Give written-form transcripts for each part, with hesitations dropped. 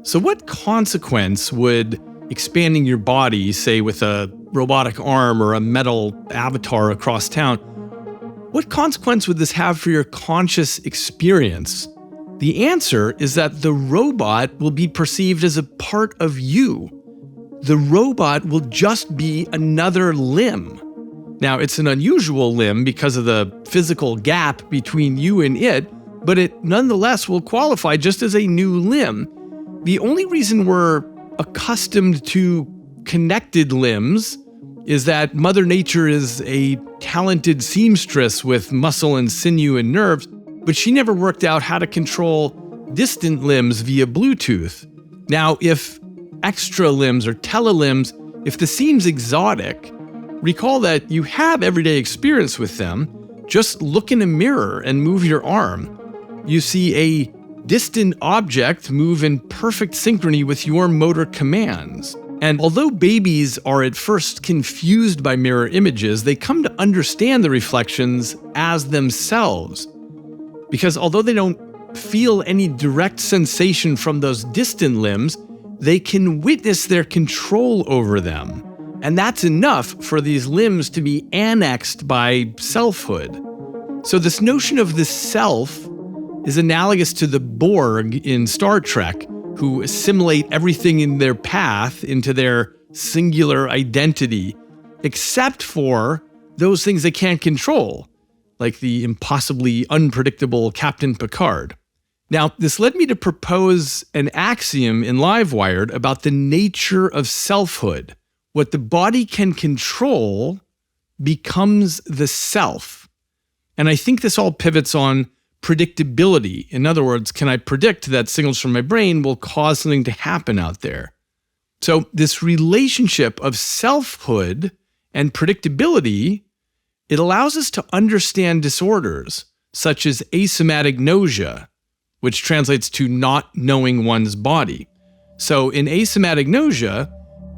So what consequence would expanding your body, say with a robotic arm or a metal avatar across town, what consequence would this have for your conscious experience? The answer is that the robot will be perceived as a part of you. The robot will just be another limb. Now, it's an unusual limb because of the physical gap between you and it, but it nonetheless will qualify just as a new limb. The only reason we're accustomed to connected limbs is that Mother Nature is a talented seamstress with muscle and sinew and nerves, but she never worked out how to control distant limbs via Bluetooth. Now, if extra limbs or telelimbs, if this seems exotic, recall that you have everyday experience with them. Just look in a mirror and move your arm. You see a distant object move in perfect synchrony with your motor commands. And although babies are at first confused by mirror images, they come to understand the reflections as themselves. Because although they don't feel any direct sensation from those distant limbs, they can witness their control over them. And that's enough for these limbs to be annexed by selfhood. So this notion of the self is analogous to the Borg in Star Trek, who assimilate everything in their path into their singular identity, except for those things they can't control, like the impossibly unpredictable Captain Picard. Now, this led me to propose an axiom in Livewired about the nature of selfhood. What the body can control becomes the self. And I think this all pivots on predictability. In other words, can I predict that signals from my brain will cause something to happen out there? So this relationship of selfhood and predictability, it allows us to understand disorders such as asomatic nausea, which translates to not knowing one's body. So in asomatic nausea,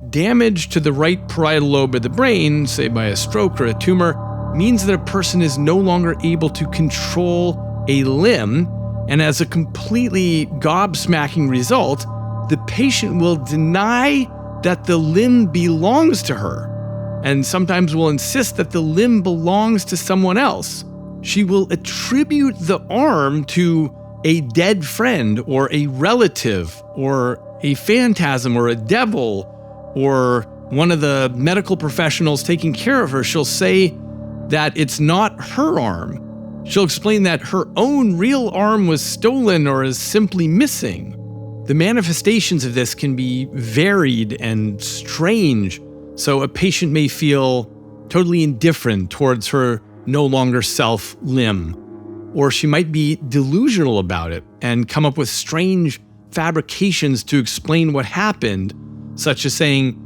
damage to the right parietal lobe of the brain, say by a stroke or a tumor, means that a person is no longer able to control a limb, and as a completely gobsmacking result, the patient will deny that the limb belongs to her, and sometimes will insist that the limb belongs to someone else. She will attribute the arm to a dead friend or a relative or a phantasm or a devil or one of the medical professionals taking care of her. She'll say that it's not her arm. She'll explain that her own real arm was stolen or is simply missing. The manifestations of this can be varied and strange, so a patient may feel totally indifferent towards her no longer self limb, or she might be delusional about it and come up with strange fabrications to explain what happened, such as saying,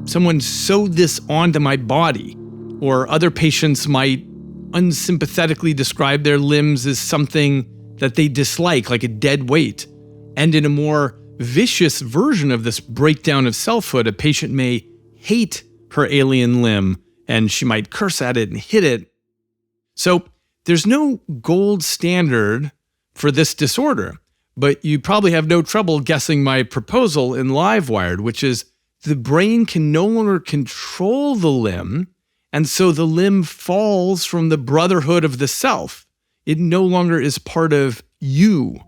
someone sewed this onto my body, or other patients might unsympathetically describe their limbs as something that they dislike, like a dead weight. And in a more vicious version of this breakdown of selfhood, a patient may hate her alien limb, and she might curse at it and hit it. So there's no gold standard for this disorder, but you probably have no trouble guessing my proposal in Livewired, which is the brain can no longer control the limb, and so the limb falls from the brotherhood of the self. It no longer is part of you.